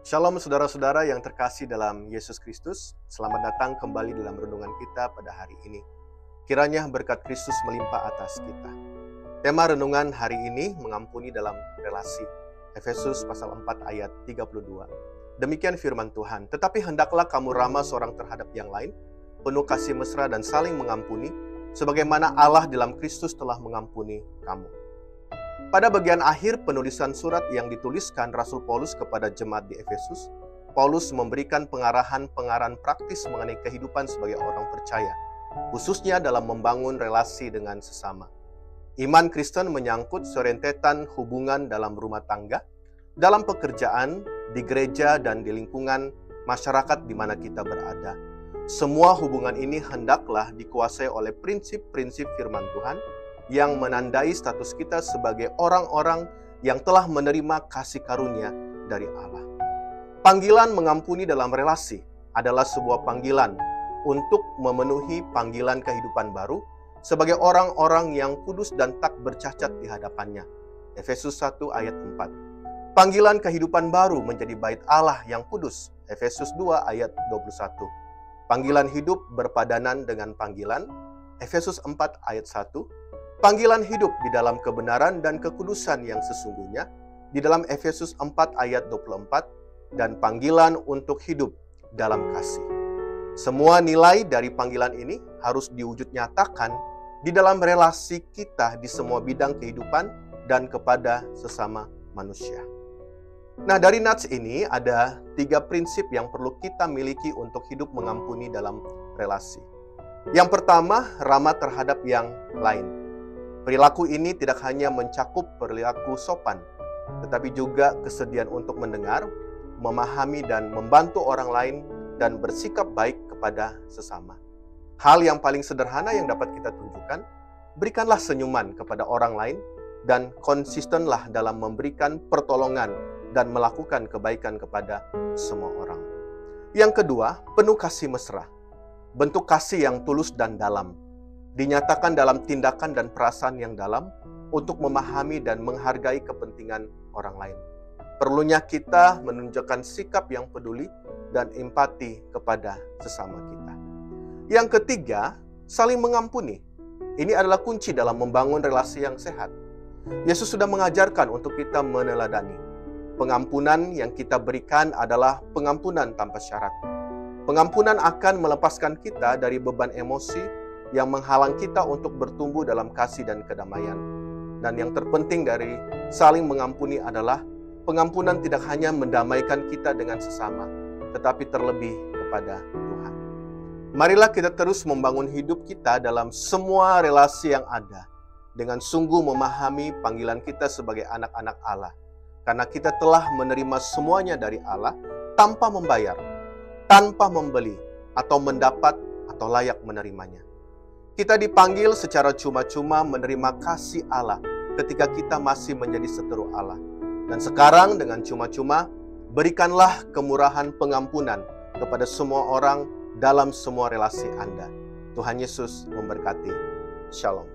Shalom saudara-saudara yang terkasih dalam Yesus Kristus. Selamat datang kembali dalam renungan kita pada hari ini. Kiranya berkat Kristus melimpah atas kita. Tema renungan hari ini mengampuni dalam relasi. Efesus pasal 4 ayat 32. Demikian firman Tuhan. Tetapi hendaklah kamu ramah seorang terhadap yang lain, penuh kasih mesra dan saling mengampuni, sebagaimana Allah dalam Kristus telah mengampuni kamu. Pada bagian akhir penulisan surat yang dituliskan Rasul Paulus kepada jemaat di Efesus, Paulus memberikan pengarahan praktis mengenai kehidupan sebagai orang percaya, khususnya dalam membangun relasi dengan sesama. Iman Kristen menyangkut serentetan hubungan dalam rumah tangga, dalam pekerjaan, di gereja, dan di lingkungan masyarakat di mana kita berada. Semua hubungan ini hendaklah dikuasai oleh prinsip-prinsip firman Tuhan, yang menandai status kita sebagai orang-orang yang telah menerima kasih karunia dari Allah. Panggilan mengampuni dalam relasi adalah sebuah panggilan untuk memenuhi panggilan kehidupan baru sebagai orang-orang yang kudus dan tak bercacat di hadapannya. Efesus 1 ayat 4. Panggilan kehidupan baru menjadi bait Allah yang kudus. Efesus 2 ayat 21. Panggilan hidup berpadanan dengan panggilan. Efesus 4 ayat 1. Panggilan hidup di dalam kebenaran dan kekudusan yang sesungguhnya di dalam Efesus 4 ayat 24 dan panggilan untuk hidup dalam kasih. Semua nilai dari panggilan ini harus diwujud nyatakan di dalam relasi kita di semua bidang kehidupan dan kepada sesama manusia. Nah, dari nats ini ada 3 prinsip yang perlu kita miliki untuk hidup mengampuni dalam relasi. Yang pertama, ramah terhadap yang lain. Perilaku ini tidak hanya mencakup perilaku sopan, tetapi juga kesediaan untuk mendengar, memahami dan membantu orang lain, dan bersikap baik kepada sesama. Hal yang paling sederhana yang dapat kita tunjukkan, berikanlah senyuman kepada orang lain, dan konsistenlah dalam memberikan pertolongan dan melakukan kebaikan kepada semua orang. Yang kedua, penuh kasih mesra. Bentuk kasih yang tulus dan dalam. Dinyatakan dalam tindakan dan perasaan yang dalam untuk memahami dan menghargai kepentingan orang lain. Perlunya kita menunjukkan sikap yang peduli dan empati kepada sesama kita. Yang ketiga, saling mengampuni. Ini adalah kunci dalam membangun relasi yang sehat. Yesus sudah mengajarkan untuk kita meneladani. Pengampunan yang kita berikan adalah pengampunan tanpa syarat. Pengampunan akan melepaskan kita dari beban emosi yang menghalang kita untuk bertumbuh dalam kasih dan kedamaian. Dan yang terpenting dari saling mengampuni adalah pengampunan tidak hanya mendamaikan kita dengan sesama, tetapi terlebih kepada Tuhan. Marilah kita terus membangun hidup kita dalam semua relasi yang ada, dengan sungguh memahami panggilan kita sebagai anak-anak Allah, karena kita telah menerima semuanya dari Allah tanpa membayar, tanpa membeli, atau mendapat atau layak menerimanya. Kita dipanggil secara cuma-cuma menerima kasih Allah ketika kita masih menjadi seteru Allah. Dan sekarang dengan cuma-cuma, berikanlah kemurahan pengampunan kepada semua orang dalam semua relasi Anda. Tuhan Yesus memberkati. Shalom.